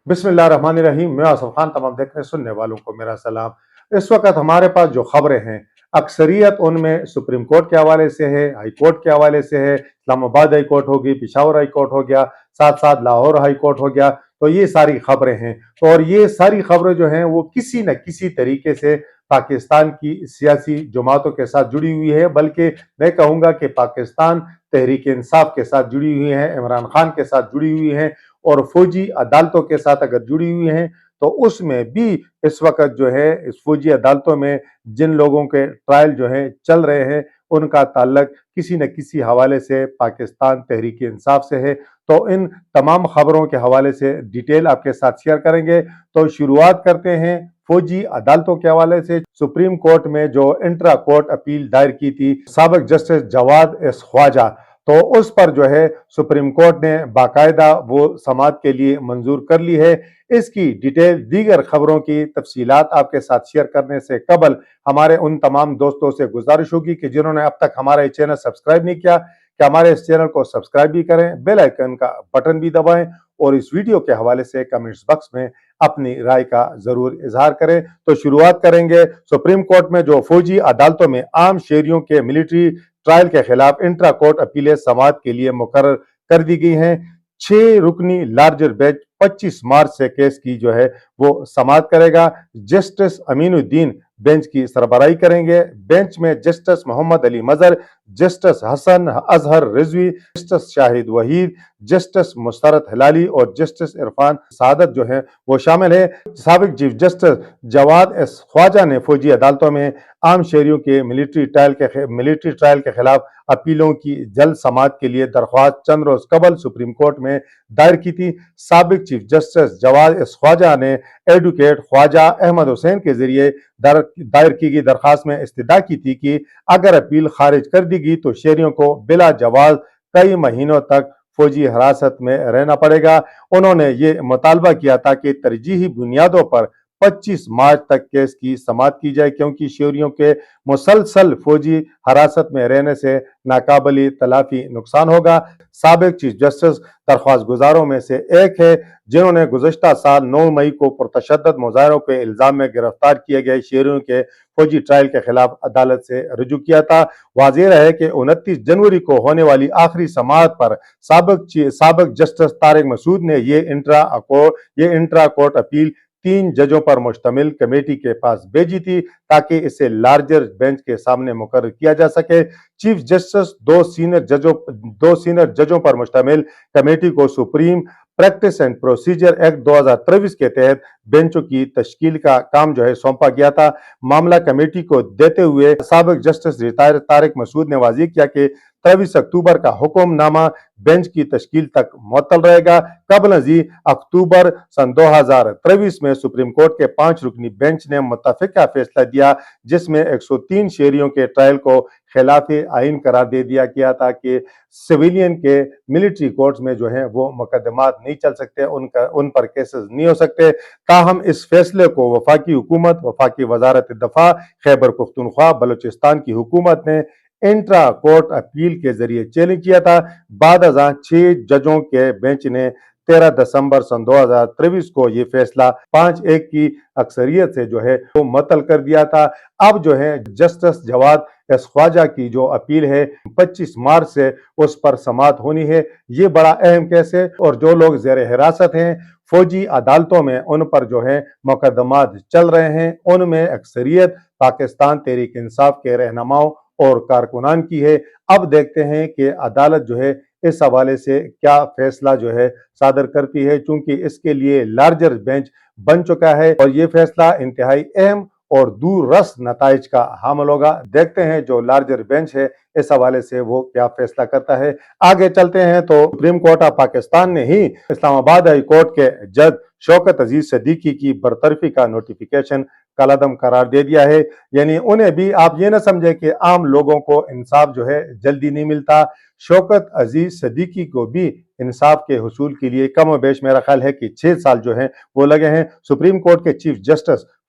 बिस्मिल्लाहिर्रहमानिर्रहीम। मैं आसफ खान, तमाम देखने सुनने वालों को मेरा सलाम। इस वक्त हमारे पास जो खबरें हैं, अक्सरियत उनमें सुप्रीम कोर्ट के हवाले से है, हाई कोर्ट के हवाले से है। इस्लामाबाद हाई कोर्ट होगी, पिशावर हाई कोर्ट हो गया, साथ साथ लाहौर हाई कोर्ट हो गया। तो ये सारी खबरें हैं, और ये सारी खबरें जो हैं वो किसी न किसी तरीके से पाकिस्तान की सियासी जमातों के साथ जुड़ी हुई है, बल्कि मैं कहूँगा कि पाकिस्तान तहरीक इंसाफ के साथ जुड़ी हुई हैं, इमरान खान के साथ जुड़ी हुई हैं, और फौजी अदालतों के साथ अगर जुड़ी हुई हैं तो उसमें भी इस वक्त जो है इस फौजी अदालतों में जिन लोगों के ट्रायल जो है चल रहे हैं उनका ताल्लुक किसी न किसी हवाले से पाकिस्तान तहरीक इंसाफ से है। तो इन तमाम खबरों के हवाले से डिटेल आपके साथ शेयर करेंगे। तो शुरुआत करते हैं फौजी अदालतों के हवाले से। सुप्रीम कोर्ट में जो इंट्रा कोर्ट अपील दायर की थी साबिक जस्टिस जवाद एस ख्वाजा, तो उस पर जो है सुप्रीम कोर्ट ने बाकायदा वो समाअत के लिए मंजूर कर ली है। इसकी डिटेल दीगर खबरों की तफसीलात आपके साथ शेयर करने से कबल हमारे उन तमाम दोस्तों से गुजारिश होगी कि जिन्होंने अब तक हमारा ये चैनल सब्सक्राइब नहीं किया कि हमारे इस चैनल को सब्सक्राइब भी करें, बेल आइकन का बटन भी दबाएं, और इस वीडियो के हवाले से कमेंट्स बॉक्स में अपनी राय का जरूर इजहार करें। तो शुरुआत करेंगे सुप्रीम कोर्ट में जो फौजी अदालतों में आम शहरियों के मिलिट्री ट्रायल के खिलाफ इंट्रा कोर्ट अपीलें समाअत के लिए मुकर्रर कर दी गई हैं। 6 रुकनी लार्जर बेंच 25 मार्च से केस की जो है वो समाअत करेगा। जस्टिस अमीनुद्दीन बेंच की सरबराही करेंगे। बेंच में justice Mohammad Ali Mazhar, justice Hasan Azhar Rizvi, justice Shahid Waheed, justice Musarrat Hilali और जस्टिस इरफान सादत जो है वो शामिल है। साबिक chief justice Jawad S Khawaja ने फौजी अदालतों में आम शहरियों के मिलिट्री ट्रायल के खिलाफ अपीलों की जल्द समाअत के लिए दरख्वास्त चंद रोज कबल सुप्रीम कोर्ट में दायर की थी। साबिक chief justice Jawad S Khawaja ने एडवोकेट ख्वाजा अहमद हुसैन के जरिए दायर की गई दरख्वास्त में इस्तदा की थी कि अगर अपील खारिज कर दी गई तो शहरियों को बिला जवाज कई महीनों तक फौजी हिरासत में रहना पड़ेगा। उन्होंने ये मुतालबा किया था कि तरजीही बुनियादों पर 25 मार्च तक केस की समाअत की जाए, क्योंकि शहरियों के मुसलसल फौजी हिरासत में रहने से नाकाबिल तलाफी नुकसान होगा। साबिक चीफ जस्टिस दरख्वास्त गुजारों में से एक है, जिन्होंने गुज़श्ता साल 9 मई को पुरतशद्दुद मुजाहरों के इल्जाम में गिरफ्तार किए गए शहरियों के फौजी ट्रायल के खिलाफ अदालत से रुजू किया था। वाज़ेह है कि 29 जनवरी को होने वाली आखिरी समाअत पर साबिक जस्टिस तारिक मसूद ने ये इंट्रा कोर्ट अपील 3 जजों पर मुश्तमिल कमेटी के पास भेजी थी, ताकि इसे लार्जर बेंच के सामने मुकर्रर किया जा सके। चीफ जस्टिस 2 सीनियर जजों पर मुश्तमिल कमेटी को supreme practice and procedure act 2023 के तहत बेंचों की तश्कील का काम जो है सौंपा गया था। मामला कमेटी को देते हुए साबिक जस्टिस रिटायर तारिक मसूद ने वाज़ेह किया कि 23 अक्टूबर का हुक्मनामा बेंच की तश्कील तक मुअत्तल रहेगा। कबल नज़ीर अक्टूबर सन 2023 में सुप्रीम कोर्ट के 5 रुकनी बेंच ने मुत्तफ़िका फैसला दिया, जिसमें 103 शहरियों के ट्रायल को खिलाफ आइन करार दे दिया गया था कि सिविलियन के मिलिट्री कोर्ट्स में जो है वो मुकदमात नहीं चल सकते, उन पर केसेस नहीं हो सकते। ताहम इस फैसले को वफाकी हुकूमत, वफाकी वजारत दफा, खैबर पुख्तूनख्वा, बलूचिस्तान की हुकूमत ने इंट्रा कोर्ट अपील के जरिए चैलेंज किया था। बाद अज़ां 6 जजों के बेंच ने 13 दिसंबर सन 2023 को ये फैसला 5-1 की अक्सरियत से जो है वो मुअत्तल कर दिया था। अब जो है जस्टिस जवाद एस ख्वाजा की जो अपील है 25 मार्च से उस पर समाअत होनी है। ये बड़ा अहम केस है, और जो लोग ज़ेर हिरासत हैं फौजी अदालतों में उन पर जो है मुकदमात चल रहे हैं, उनमें अक्सरियत पाकिस्तान तहरीक इंसाफ के रहनुमाओं और कारकुनान की है। अब देखते हैं कि अदालत जो है इस हवाले से क्या फैसला जो है सादर करती है, चूंकि इसके लिए लार्जर बेंच बन चुका है और ये फैसला इंतहाई अहम और दूर रस नताइज का हामिल होगा। देखते हैं जो लार्जर बेंच है इस हवाले से वो क्या फैसला करता है। आगे चलते हैं तो सुप्रीम कोर्ट ऑफ पाकिस्तान ने ही इस्लामाबाद हाई कोर्ट के जज शौकत अजीज सदीकी की बरतरफी का नोटिफिकेशन कलअदम करार दे दिया है। यानी उन्हें भी आप ये ना समझे कि आम लोगों को इंसाफ जो है जल्दी नहीं मिलता। शौकत अजीज सदीकी को भी इंसाफ के हुसूल के लिए कम व बेश मेरा ख्याल है कि 6 साल जो है वो लगे हैं। सुप्रीम कोर्ट के चीफ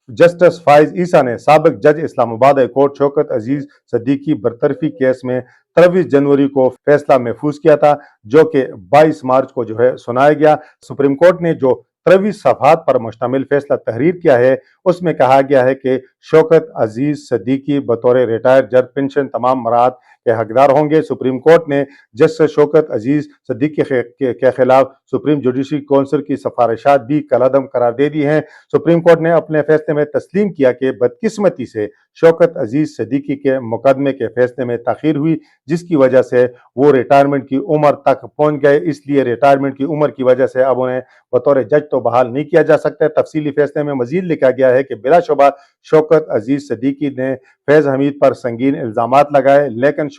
जस्टिस फाइज ईसा ने साबिक जज इस्लामाबाद हाई कोर्ट शौकत अजीज सदीकी बरतरफी केस में 23 जनवरी को फैसला महफूज किया था, जो कि 22 मार्च को जो है सुनाया गया। सुप्रीम कोर्ट ने जो 23 صفحات پر مشتمل فیصلہ تحریر کیا ہے، اس میں کہا گیا ہے کہ شوکت عزیز صدیقی بطور ریٹائر جج پنشن تمام مراحت کے حقدار ہوں گے۔ سپریم کورٹ نے جسٹس شوکت عزیز صدیقی کے خلاف سپریم جوڈیشل کونسل کی سفارشات بھی کالعدم قرار دے دی ہیں۔ سپریم کورٹ نے اپنے فیصلے میں تسلیم کیا کہ بدقسمتی سے شوکت عزیز صدیقی کے مقدمے کے فیصلے میں تاخیر ہوئی، جس کی وجہ سے وہ ریٹائرمنٹ کی عمر تک پہنچ گئے، اس لیے ریٹائرمنٹ کی عمر کی وجہ سے اب انہیں بطور جج تو بحال نہیں کیا جا سکتا۔ تفصیلی فیصلے میں مزید لکھا گیا ہے کہ بلا شبہ شوکت عزیز صدیقی نے فیض حمید پر سنگین الزامات لگائے، لیکن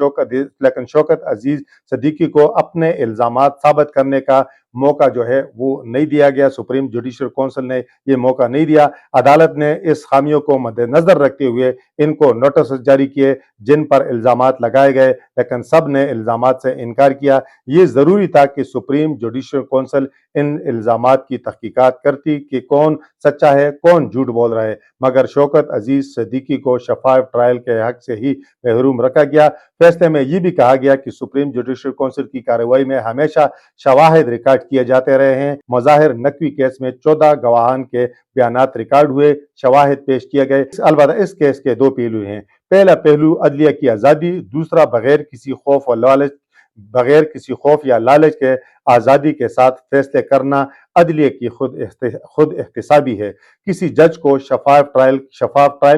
شوکت عزیز صدیقی کو اپنے الزامات ثابت کرنے کا موقع جو ہے وہ نہیں دیا گیا۔ سپریم جوڈیشل کونسل نے یہ موقع نہیں دیا۔ عدالت نے اس خامیوں کو مد نظر رکھتے ہوئے ان کو نوٹس جاری کیے جن پر الزامات لگائے گئے، لیکن سب نے الزامات سے انکار کیا۔ یہ ضروری تھا کہ سپریم جوڈیشل کونسل ان الزامات کی تحقیقات کرتی کہ کون سچا ہے، کون جھوٹ بول رہا ہے، مگر شوکت عزیز صدیقی کو شفاف ٹرائل کے حق سے ہی محروم رکھا گیا۔ فیصلے میں یہ بھی کہا گیا کہ سپریم جوڈیشل کونسل کی کارروائی میں ہمیشہ شواہد ریکارڈ کیے جاتے رہے ہیں۔ مظاہر نقوی کیس میں 14 گواہان کے بیانات ریکارڈ ہوئے، شواہد پیش کیے گئے۔ البتہ اس کیس کے دو پہلو ہیں۔ پہلا پہلو عدلیہ کی آزادی، دوسرا بغیر کسی خوف یا لالچ کے آزادی کے ساتھ فیصلے کرنا عدلیہ کی خود احتسابی ہے۔ کسی جج کو شفاف ٹرائل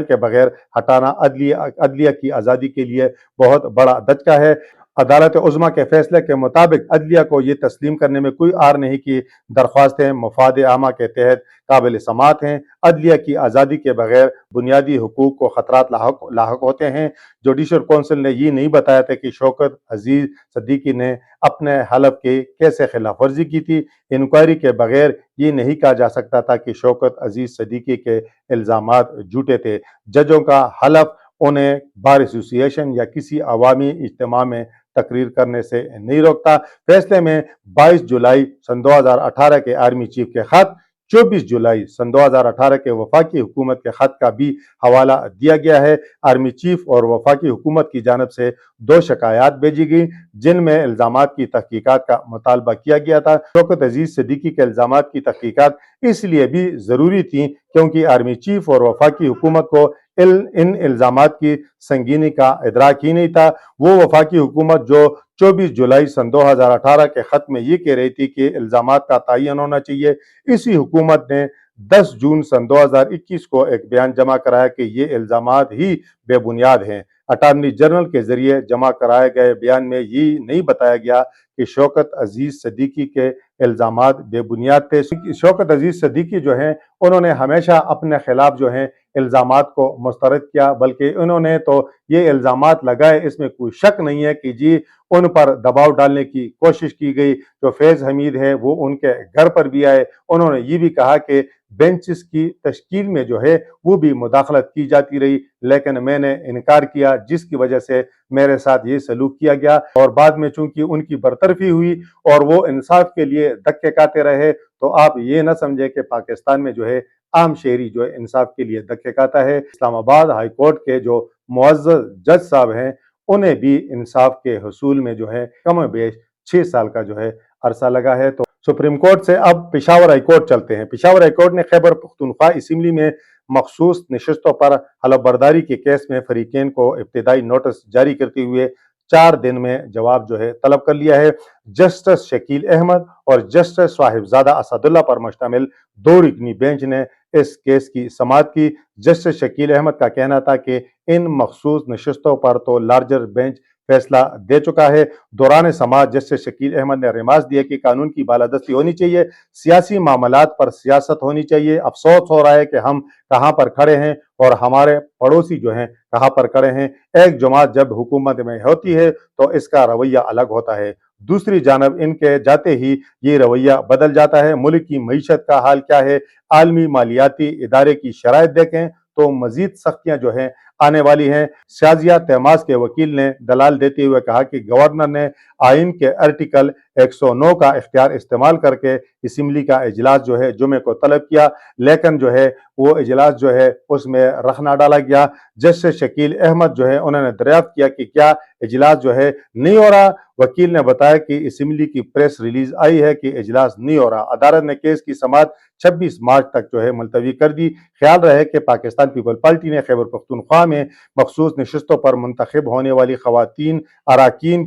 کے بغیر ہٹانا عدلیہ کی آزادی کے لیے بہت بڑا دھچکا ہے۔ عدالت عظمیٰ کے فیصلے کے مطابق عدلیہ کو یہ تسلیم کرنے میں کوئی عار نہیں کہ درخواستیں مفاد عامہ کے تحت قابل سماعت ہیں۔ عدلیہ کی آزادی کے بغیر بنیادی حقوق کو خطرات لاحق ہوتے ہیں۔ جوڈیشل کونسل نے یہ نہیں بتایا تھا کہ شوکت عزیز صدیقی نے اپنے حلف کی کیسے خلاف ورزی کی تھی۔ انکوائری کے بغیر یہ نہیں کہا جا سکتا تھا کہ شوکت عزیز صدیقی کے الزامات جھوٹے تھے۔ ججوں کا حلف انہیں بار ایسوسی ایشن یا کسی عوامی اجتماع میں تقریر کرنے سے نہیں روکتا۔ فیصلے میں 22 جولائی سن 2018 کے آرمی چیف کے خط، 24 جولائی سن 2018 کے وفاقی حکومت کے خط کا بھی حوالہ دیا گیا ہے۔ آرمی چیف اور وفاقی حکومت کی جانب سے 2 شکایات بھیجی گئیں جن میں الزامات کی تحقیقات کا مطالبہ کیا گیا تھا۔ شوکت عزیز صدیقی کے الزامات کی تحقیقات اس لیے بھی ضروری تھیں کیونکہ آرمی چیف اور وفاقی حکومت کو ان الزامات کی سنگینی کا ادراک ہی نہیں تھا۔ وہ وفاقی حکومت جو 24 جولائی سن 2018 کے خط میں یہ کہہ رہی تھی کہ الزامات کا تعین ہونا چاہیے، اسی حکومت نے 10 جون سن 2021 کو ایک بیان جمع کرایا کہ یہ الزامات ہی بے بنیاد ہیں۔ اٹارنی جنرل کے ذریعے جمع کرائے گئے بیان میں یہ نہیں بتایا گیا کہ شوکت عزیز صدیقی کے الزامات بے بنیاد تھے۔ شوکت عزیز صدیقی جو ہیں انہوں نے ہمیشہ اپنے خلاف جو ہیں الزامات کو مسترد کیا، بلکہ انہوں نے تو یہ الزامات لگائے، اس میں کوئی شک نہیں ہے کہ جی ان پر دباؤ ڈالنے کی کوشش کی گئی۔ جو فیض حمید ہے وہ ان کے گھر پر بھی آئے، انہوں نے یہ بھی کہا کہ بینچز کی تشکیل میں جو ہے وہ بھی مداخلت کی جاتی رہی، لیکن میں نے انکار کیا، جس کی وجہ سے میرے ساتھ یہ سلوک کیا گیا، اور بعد میں چونکہ ان کی برطرفی ہوئی اور وہ انصاف کے لیے دھکے کھاتے رہے، تو آپ یہ نہ سمجھے کہ پاکستان میں جو ہے عام شہری جو ہے انصاف کے لیے دھکے کھاتا ہے۔ اسلام آباد ہائی کورٹ کے جو معزز جج صاحب ہیں انہیں بھی انصاف کے حصول میں جو ہے کم و بیش 6 سال کا جو ہے عرصہ لگا ہے۔ تو سپریم کورٹ سے اب پشاور ہائی کورٹ چلتے ہیں۔ پشاور ہائی کورٹ نے خیبر پختونخوا اسمبلی میں مخصوص نشستوں پر حلف برداری کے کیس میں فریقین کو ابتدائی نوٹس جاری کرتے ہوئے 4 دن میں جواب جو ہے طلب کر لیا ہے۔ جسٹس شکیل احمد اور جسٹس صاحبزادہ اسد اللہ پر مشتمل 2 رکنی بینچ نے اس کیس کی سماعت کی۔ جسٹس شکیل احمد کا کہنا تھا کہ ان مخصوص نشستوں پر تو لارجر بینچ فیصلہ دے چکا ہے۔ دوران سماعت جسٹس شکیل احمد نے ریمارک دیا کہ قانون کی بالادستی ہونی چاہیے، سیاسی معاملات پر سیاست ہونی چاہیے۔ افسوس ہو رہا ہے کہ ہم کہاں پر کھڑے ہیں اور ہمارے پڑوسی جو ہیں کہاں پر کھڑے ہیں۔ ایک جماعت جب حکومت میں ہوتی ہے تو اس کا رویہ الگ ہوتا ہے، دوسری جانب ان کے جاتے ہی یہ رویہ بدل جاتا ہے۔ ملک کی معیشت کا حال کیا ہے؟ عالمی مالیاتی ادارے کی شرائط دیکھیں تو مزید سختیاں جو ہیں आने वाली हैं। शाजिया तहमास के वकील ने दलाल देते हुए कहा कि गवर्नर ने आइन के आर्टिकल 109 का इख्तियार इस्तेमाल करके असम्बली का इजलास जो है जुमे को तलब किया, लेकिन जो है वो इजलास जो है उसमें रख ना डाला गया। जस्टिस शकील अहमद जो है उन्होंने दरियाफ्त किया कि क्या इजलास जो है नहीं हो रहा। वकील ने बताया कि असम्बली की प्रेस रिलीज आई है कि इजलास नहीं हो रहा। अदालत ने केस की समाअत 26 मार्च तक जो है मुलतवी कर दी। ख्याल रहे कि पाकिस्तान पीपल पार्टी ने खैबर पख्तूनख्वा में मखसूस नशस्तों पर मुंतखब होने वाली खवातीन अरकान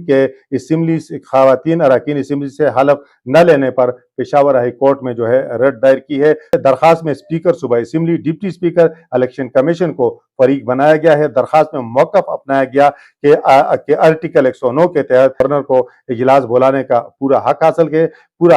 असम्बली से हलफ न लेने पर पेशावर हाई कोर्ट में जो है रिट दायर की है। दरखास्त में स्पीकर सूबाई assembly, deputy speaker, election commission को फरीक बनाया गया है। दरखास्त में मौकफ अपनाया गया कि आर्टिकल 109 के तहत गवर्नर को इजलास बुलाने का पूरा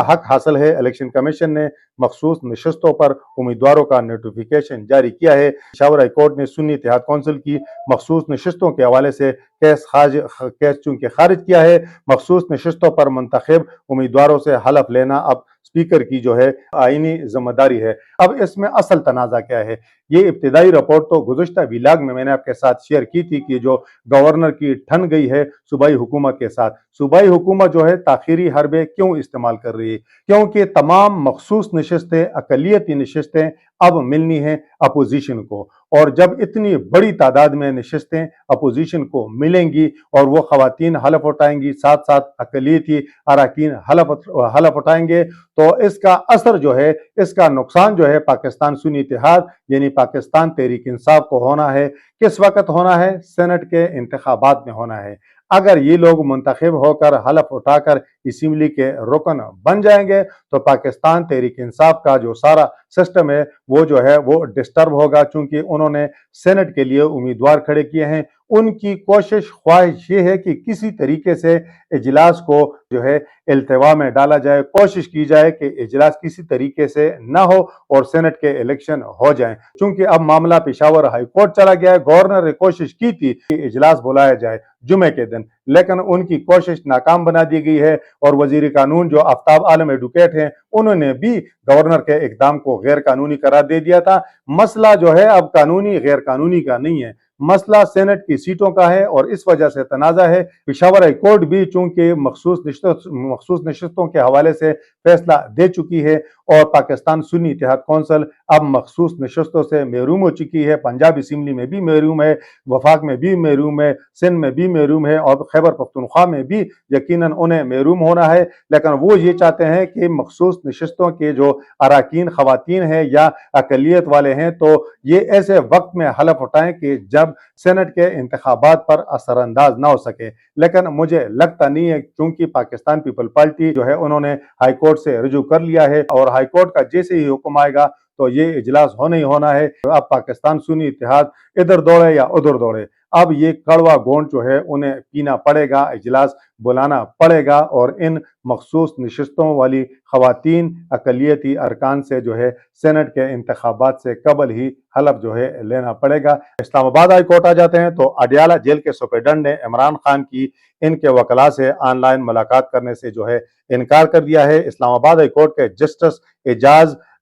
हक हासिल है। इलेक्शन कमीशन ने मखसूस नशस्तों पर उम्मीदवारों का नोटिफिकेशन जारी किया है। पेशावर हाई कोर्ट ने सुन्नी इत्तेहाद कौंसिल की मखसूस नशस्तों के हवाले से केस चूंकि खारिज किया है। मखसूस नशस्तों पर मुंतखब उम्मीदवारों से हलफ लेना अब स्पीकर की जो है आईनी जिम्मेदारी है। अब इसमें असल तनाज़ा क्या है? ये इब्तिदाई रिपोर्ट तो गुज़श्ता व्लॉग में मैंने आपके साथ शेयर की थी कि जो गवर्नर की ठन गई है सूबाई हुकूमत के साथ। सूबाई हुकूमत जो है ताखीरी हरबे क्यों इस्तेमाल कर रही है? क्योंकि तमाम मखसूस नशस्तें, अकलियती नशस्तें अब मिलनी है अपोजिशन को, और जब इतनी बड़ी तादाद में नशस्तें अपोजिशन को मिलेंगी और वो खवातीन हलफ उठाएंगी, साथ साथ अकलियती अरकान हलफ उठाएंगे, तो इसका असर जो है, इसका नुकसान जो है पाकिस्तान सुन्नी इत्तेहाद यानी पाकिस्तान तहरीक इंसाफ को होना है। किस वक्त होना है? सेनेट के इंतखाबात में होना है। अगर ये लोग मुंतखब होकर हलफ उठाकर असम्बली के रुकन बन जाएंगे तो पाकिस्तान तहरीक इंसाफ का जो सारा सिस्टम है वो जो है वो डिस्टर्ब होगा, चूंकि उन्होंने सेनेट के लिए उम्मीदवार खड़े किए हैं। उनकी कोशिश ख्वाहिश ये है कि किसी तरीके से इजलास को जो है इल्तिवा में डाला जाए, कोशिश की जाए कि इजलास किसी तरीके से ना हो और सेनेट के इलेक्शन हो जाए। चूंकि अब मामला पेशावर हाई कोर्ट चला गया है, गवर्नर ने कोशिश की थी कि इजलास बुलाया जाए जुमे के दिन, लेकिन उनकी कोशिश नाकाम बना दी गई है। और वजीर कानून जो आफ्ताब आलम एडवोकेट हैं, उन्होंने भी गवर्नर के इकदाम को गैर कानूनी करार दे दिया था। मसला जो है अब कानूनी गैर कानूनी का नहीं है, मसला सेनेट की सीटों का है और इस वजह से तनाज़ा है। पेशावर हाई कोर्ट भी चूंकि मखसूस नशस्तों के हवाले से फैसला दे चुकी है और पाकिस्तान सुन्नी इत्तेहाद कौंसिल अब मखसूस नशस्तों से महरूम हो चुकी है। पंजाब असम्बली में भी महरूम है, वफाक में भी महरूम है, सिंध में भी महरूम है और खैबर पख्तूनख्वा में भी यकीनन उन्हें महरूम होना है। लेकिन वो ये चाहते हैं कि मखसूस नशस्तों के जो अरकान खवातीन हैं या अकलियत वाले हैं, तो ये ऐसे वक्त में हलफ उठाएं कि जब सेनेट के इंतखाबात पर असरअंदाज ना हो सके। लेकिन मुझे लगता नहीं है, क्योंकि पाकिस्तान पीपल पार्टी जो है उन्होंने हाई कोर्ट से रुजू कर लिया है और हाई कोर्ट का जैसे ही हुक्म आएगा तो ये इजलास होना ही होना है। अब पाकिस्तान सुन्नी इत्तेहाद इधर दौड़े या उधर दौड़े, अब ये कड़वा गोंद जो है उन्हें पीना पड़ेगा, इजलास बुलाना पड़ेगा और इन मखसूस नशस्तों वाली खवातीन अकलियती अरकान से जो है सेनेट के इंतखाबात से कबल ही हलफ जो है लेना पड़ेगा। इस्लामाबाद हाई कोर्ट आ जाते हैं तो अडियाला जेल के सुपरिटेंडेंट ने इमरान खान की इनके वकला से ऑनलाइन मुलाकात करने से जो है इनकार कर दिया है। इस्लामाबाद हाई कोर्ट के जस्टिस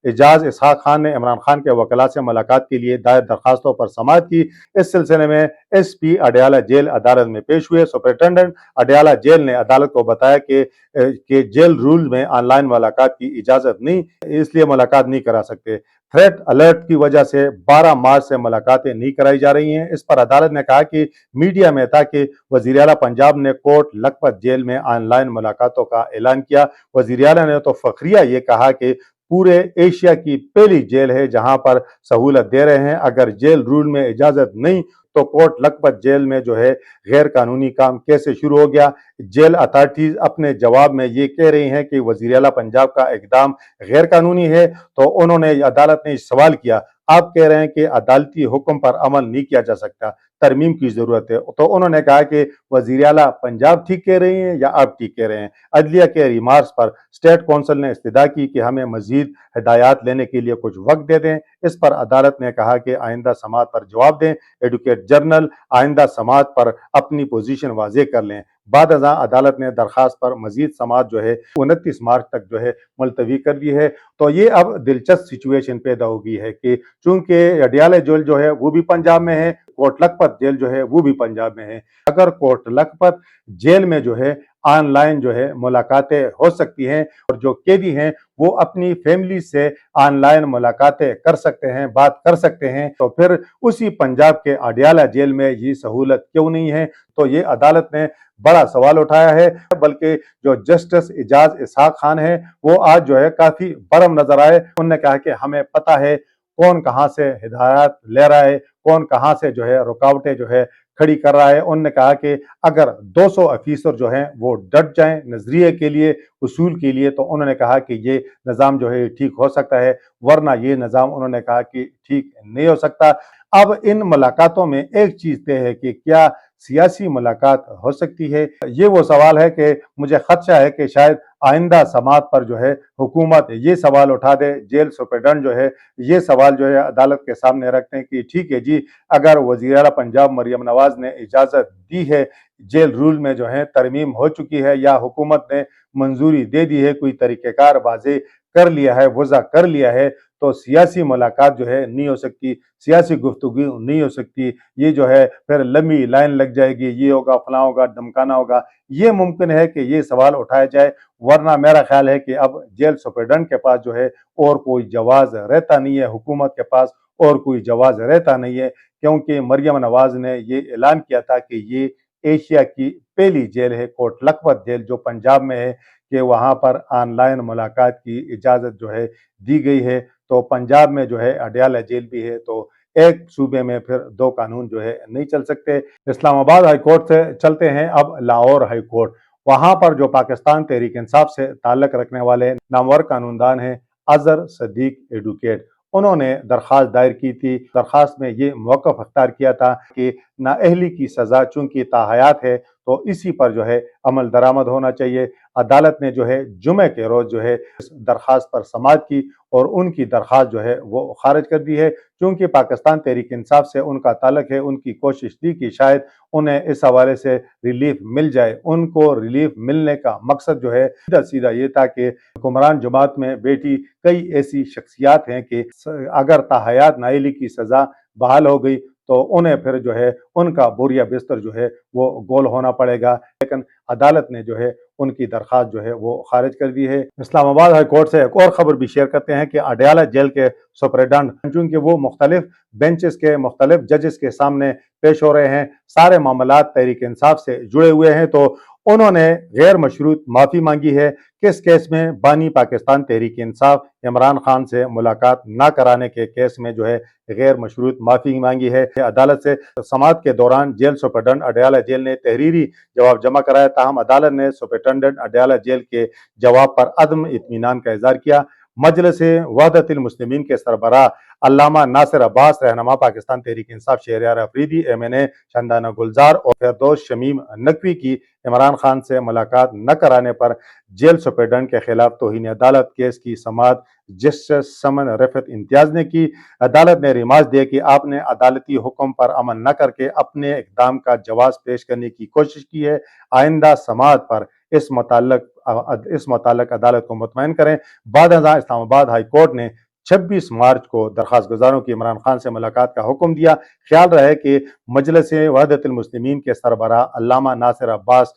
एजाज इसहाक खान ने इमरान खान के वकला से मुलाकात के लिए दायर दरखास्तों पर समाअत की। इस सिलसिले में SP अडियाला जेल अदालत में पेश हुए। सुपरिटेंडेंट अडियाला जेल ने अदालत को बताया कि जेल रूल में ऑनलाइन मुलाकात की इजाजत नहीं, इसलिए मुलाकात नहीं करा सकते। थ्रेट अलर्ट की वजह से 12 मार्च से मुलाकातें नहीं कराई जा रही हैं। इस पर अदालत ने कहा कि मीडिया में था कि वजीर आला पंजाब ने कोट लखपत जेल में ऑनलाइन मुलाकातों का ऐलान किया। वजीर आला ने तो फखरिया ये कहा कि पूरे एशिया की पहली जेल है जहां पर सहूलत दे रहे हैं। अगर जेल रूल में इजाजत नहीं तो कोट लखपत जेल में जो है गैर कानूनी काम कैसे शुरू हो गया? जेल अथॉरिटीज अपने जवाब में ये कह रही हैं कि वजीर आला पंजाब का इकदाम गैर कानूनी है। तो उन्होंने अदालत ने सवाल किया, आप कह रहे हैं कि अदालती हुक्म पर अमल नहीं किया जा सकता, तरमीम की जरूरत है। तो उन्होंने कहा कि वजीर आला पंजाब ठीक कह रही हैं या आप ठीक कह रहे हैं। अदलिया के रिमार्क्स पर स्टेट काउंसिल ने इस्तदा की कि हमें मजीद हिदायत लेने के लिए कुछ वक्त दे दें। इस पर अदालत ने कहा कि आइंदा समाअत पर जवाब दें। एडवोकेट जनरल आइंदा समाअत पर अपनी पोजीशन वाज़ेह कर लें। बाद अज़ां अदालत ने दरखास्त पर मजीद समाअत जो है 29 मार्च तक जो है मुलतवी कर दी है। तो ये अब दिलचस्प सिचुएशन पैदा हो गई है कि चूंकि अडियाला जेल जो है वो भी पंजाब में है, कोट लखपत जेल जो है वो भी पंजाब में है। अगर कोट लखपत जेल में जो है ऑनलाइन जो है मुलाकातें हो सकती हैं और जो कैदी हैं वो अपनी फैमिली से ऑनलाइन मुलाकातें कर सकते हैं, बात कर सकते हैं, तो फिर उसी पंजाब के अडियाला जेल में ये सहूलत क्यों नहीं है? तो ये अदालत ने बड़ा सवाल उठाया है। बल्कि जो जस्टिस इजाज इसहाक खान है वो आज जो है काफी गर्म नजर आए। उन्होंने कहा कि हमें पता है कौन कहां से हिदायत ले रहा है, कौन कहां से जो है रुकावटें जो है खड़ी कर रहा है। उन्होंने कहा कि अगर 200 अफीसर जो हैं वो डट जाएं नजरिए के लिए, उसूल के लिए, तो उन्होंने कहा कि ये निज़ाम जो है ठीक हो सकता है, वरना ये निज़ाम उन्होंने कहा कि ठीक नहीं हो सकता। अब इन मुलाकातों में एक चीज तय है कि क्या सियासी मुलाकात हो सकती है? ये वो सवाल है कि मुझे खदशा है कि शायद आइंदा समात पर जो है हुकूमत ये सवाल उठा दे, जेल सुपरडेंट जो है ये सवाल जो है अदालत के सामने रखते हैं कि ठीक है जी, अगर वज़ीर आला पंजाब मरियम नवाज ने इजाज़त दी है, जेल रूल में जो है तरमीम हो चुकी है या हुकूमत ने मंजूरी दे दी है, कोई तरीक़ेकार वाज़े कर लिया है, वज़ा कर लिया है, तो सियासी मुलाकात जो है नहीं हो सकती, सियासी गुफ्तगू नहीं हो सकती। ये जो है फिर लंबी लाइन लग जाएगी, ये होगा, फलां होगा, धमकाना होगा। ये मुमकिन है कि ये सवाल उठाया जाए, वरना मेरा ख्याल है कि अब जेल सुपरडेंट के पास जो है और कोई जवाज रहता नहीं है, हुकूमत के पास और कोई जवाज रहता नहीं है, क्योंकि मरियम नवाज ने ये ऐलान किया था कि ये एशिया की पहली जेल है, कोट लखपत जेल जो पंजाब में है, कि वहाँ पर ऑनलाइन मुलाकात की इजाज़त जो है दी गई है। तो पंजाब में जो है अडियाला जेल भी है, तो एक सूबे में फिर दो कानून जो है नहीं चल सकते। इस्लामाबाद हाई कोर्ट से चलते हैं अब लाहौर हाई कोर्ट। वहां पर जो पाकिस्तान तहरीक इंसाफ से ताल्लुक रखने वाले नामवर कानूनदान हैं अजहर सदीक एडवोकेट, उन्होंने दरख्वास्त दायर की थी। दरख्वास्त में ये मौक़िफ़ अख्तियार किया था कि नाअहली की सज़ा चूंकि ताहयात है तो इसी पर जो है अमल दरामद होना चाहिए। अदालत ने जो है जुमे के रोज़ जो है इस दरख्वास्त पर समाअत की और उनकी दरख्वास्त जो है वो खारिज कर दी है। चूंकि पाकिस्तान तहरीक इंसाफ से उनका ताल्लुक है, उनकी कोशिश थी कि शायद उन्हें इस हवाले से रिलीफ मिल जाए। उनको रिलीफ मिलने का मकसद जो है सीधा सीधा ये था कि हुक्मरान जमात में बैठी कई ऐसी शख्सियात हैं कि अगर ताहयात नाअहली की सज़ा बहाल हो गई तो उन्हें फिर जो है उनका बोरिया बिस्तर जो है वो गोल होना पड़ेगा। लेकिन अदालत ने जो है उनकी दरख्वास्त जो है वो खारिज कर दी है। इस्लामाबाद हाई कोर्ट से एक और खबर भी शेयर करते हैं कि अडियाला जेल के सुपरिटेंडेंट चूंकि वो मुख्तलिफ बेंचेस के मुख्तलिफ जजेस के सामने पेश हो रहे हैं, सारे मामलात तहरीक इंसाफ से जुड़े हुए हैं, तो उन्होंने गैर मशरूत माफ़ी मांगी है। किस केस में? बानी पाकिस्तान तहरीक इंसाफ इमरान खान से मुलाकात ना कराने के केस में जो है गैर मशरूत माफ़ी मांगी है अदालत से। समाअत के दौरान जेल सुपरिटेंडेंट अडियाला जेल ने तहरीरी जवाब जमा कराया, ताहम अदालत ने सुपरिटेंडेंट अडियाला जेल के जवाब पर अदम इत्मीनान का इजहार किया। मजलिस वहदतुल मुस्लिमीन के सरबराह अल्लामा नासिर अब्बास, रहनुमा पाकिस्तान तहरीक इंसाफ शहरयार अफरीदी, MNA शानदाना गुलजार और फिरदौस शमीम नकवी की इमरान खान से मुलाकात न कराने पर जेल सुपरिटेंडेंट के खिलाफ तौहीन अदालत केस की समाअत जस्टिस समन रफत इम्तियाज ने की। अदालत ने रिमार्क दिया कि आपने अदालती हुक्म पर अमल न करके अपने इकदाम का जवाब पेश करने की कोशिश की है। आइंदा समाअत पर इस मुताल्लिक अदालत को मुतमईन करें। बाद इस्लामाबाद हाई कोर्ट ने 26 मार्च को दरख्वास्त गुजारों की इमरान खान से मुलाकात का हुक्म दिया। ख्याल रहे कि मजलिस वहदतुल मुस्लिमीन के सरबराह अल्लामा नासिर अब्बास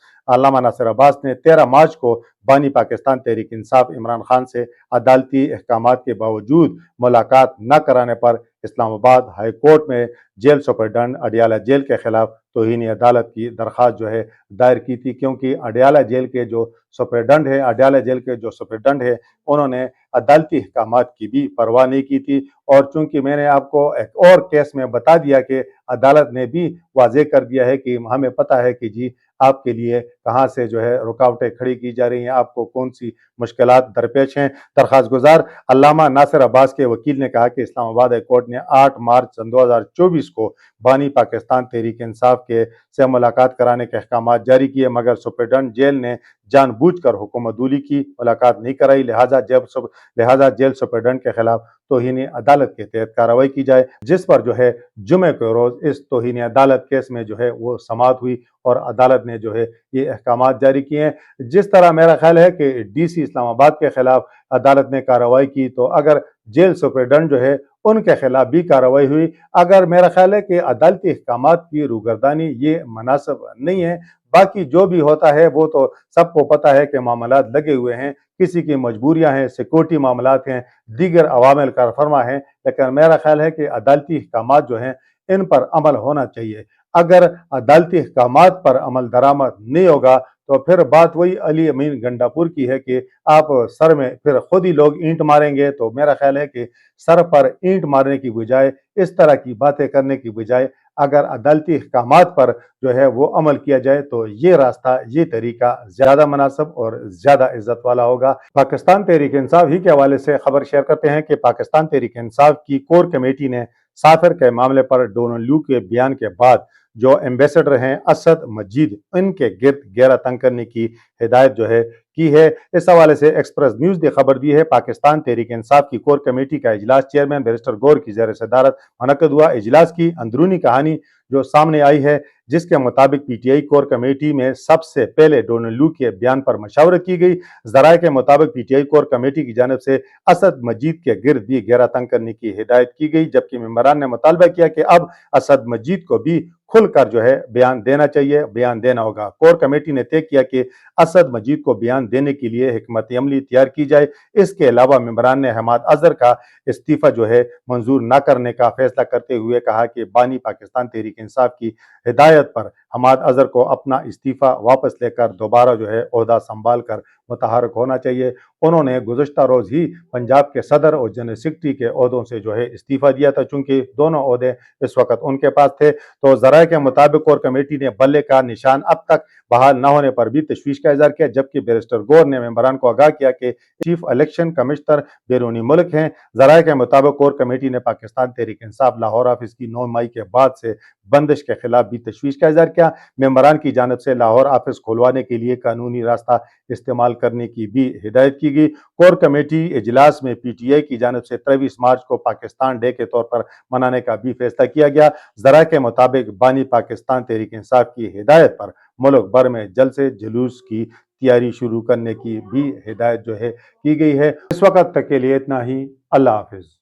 ने 13 मार्च को बानी पाकिस्तान तहरीक इंसाफ इमरान खान से अदालती अहकामात के बावजूद मुलाकात न कराने पर इस्लामाबाद हाई कोर्ट में जेल सुपरिटेंडेंट अडियाला जेल के खिलाफ तौहीन अदालत की दरख्वास्त जो है दायर की थी, क्योंकि अडियाला जेल के जो सुपरिटेंडेंट है उन्होंने अदालती अहकामात की भी परवाह नहीं की थी। और चूंकि मैंने आपको एक और केस में बता दिया कि अदालत ने भी वाज़ेह कर दिया है कि हमें पता है कि जी आपके लिए कहाँ से जो है रुकावटें खड़ी की जा रही हैं, आपको कौन सी मुश्किलात दरपेश हैं। दरख्वास्त गुजार अल्लामा नासिर अब्बास के वकील ने कहा कि इस्लामाबाद हाई कोर्ट ने 8 मार्च 2024 को बानी पाकिस्तान तहरीक इंसाफ के से मुलाकात कराने के अहकामात जारी किए, मगर सुपरिटेंडेंट जेल ने जानबूझकर हुकूमतूली की, मुलाकात नहीं कराई। लिहाजा जेल सुपरिटेंडेंट के खिलाफ तौहीन अदालत के तहत कार्रवाई की जाए, जिस पर जो है जुमे के रोज इस तौहीन अदालत केस में जो है वो समाअत हुई और अदालत ने जो है ये अहकामात जारी किए हैं। जिस तरह मेरा ख्याल है कि DC इस्लामाबाद के खिलाफ अदालत ने कार्रवाई की, तो अगर जेल सुपरिटेंडेंट जो है उनके खिलाफ भी कार्रवाई हुई। अगर मेरा ख्याल है कि अदालती अहकामात की रूगर्दानी ये मुनासिब नहीं है। बाकी जो भी होता है वो तो सबको पता है कि मामलात लगे हुए हैं, किसी की मजबूरियां हैं, सिक्योरिटी मामलात हैं, दीगर अवामिल कार फरमा हैं, लेकिन मेरा ख्याल है कि अदालती अहकामात जो हैं इन पर अमल होना चाहिए। अगर अदालती अहकामात पर अमल दरामद नहीं होगा तो फिर बात वही अली अमीन गंडापुर की है कि आप सर में फिर खुद ही लोग ईंट मारेंगे। तो मेरा ख्याल है कि सर पर ईंट मारने की बजाय, इस तरह की बातें करने की बजाय, अगर अदालती अहकामात पर जो है वो अमल किया जाए तो ये रास्ता, ये तरीका ज्यादा मुनासिब और ज्यादा इज्जत वाला होगा। पाकिस्तान तहरीक इंसाफ ही के हवाले से खबर शेयर करते हैं कि पाकिस्तान तहरीक इंसाफ की कोर कमेटी ने साफिर के मामले पर डोनाल्ड लू के बयान के बाद जो एम्बेसडर हैं असद मजीद, इनके गिर्द घेरा तंग करने की हिदायत जो है की है। इस हवाले से एक्सप्रेस न्यूज ने खबर दी है, पाकिस्तान तहरीक इंसाफ की कोर कमेटी का इजलास चेयरमैन बैरिस्टर गौर की ज़ेर सदारत मुनक्किद हुआ। इजलास की अंदरूनी कहानी जो सामने आई है, जिसके मुताबिक पीटीआई कोर कमेटी में सबसे पहले डोनाल्ड लू के बयान पर मशावरत की गई। जराये के मुताबिक पीटीआई कोर कमेटी की जानिब से असद मजीद के गिर्द भी घेरा तंग करने की हिदायत की गई, जबकि मेंबरान ने मुतालबा किया कि अब असद मजीद को भी खुलकर जो है बयान देना चाहिए, बयान देना होगा। कोर कमेटी ने तय किया कि असद मजीद को बयान देने के लिए हिकमत अमली तैयार की जाए। इसके अलावा मेंबरान ने हमाद अजहर का इस्तीफा जो है मंजूर न करने का फैसला करते हुए कहा कि बानी पाकिस्तान तहरीक इंसाफ की हिदायत पर हमाद अजहर को अपना इस्तीफा वापस लेकर दोबारा जो है ओहदा संभाल कर मुतहरक होना चाहिए। उन्होंने गुज़श्ता रोज ही पंजाब के सदर और जनरल सेक्रेटरी के ओहदों से जो है इस्तीफा दिया था, चूंकि दोनों ओहदे इस वक्त उनके पास थे। तो जराये के मुताबिक कोर कमेटी ने बल्ले का निशान अब तक बहाल न होने पर भी तशवीश का इजहार किया, जबकि बैरिस्टर गौर ने मेंबरान को आगाह किया कि चीफ इलेक्शन कमिश्नर बैरूनी मुल्क हैं। जराये के मुताबिक कोर कमेटी ने पाकिस्तान तहरीक इंसाफ लाहौर ऑफिस की 9 मई के बाद से बंदिश के खिलाफ भी तशवीश का इजहार किया। मेंबरान की जानिब से लाहौर ऑफिस खुलवाने के लिए कानूनी रास्ता इस्तेमाल करने की भी हिदायत की गई। कोर कमेटी इजलास में पीटीआई की जानिब से 23 मार्च को पाकिस्तान डे के तौर पर मनाने का भी फैसला किया गया। जराये के मुताबिक बानी पाकिस्तान तहरीक इंसाफ की हिदायत पर मुल्क भर में जल्द से जुलूस की तैयारी शुरू करने की भी हिदायत जो है की गई है। इस वक्त तक के लिए इतना ही। अल्लाह हाफिज।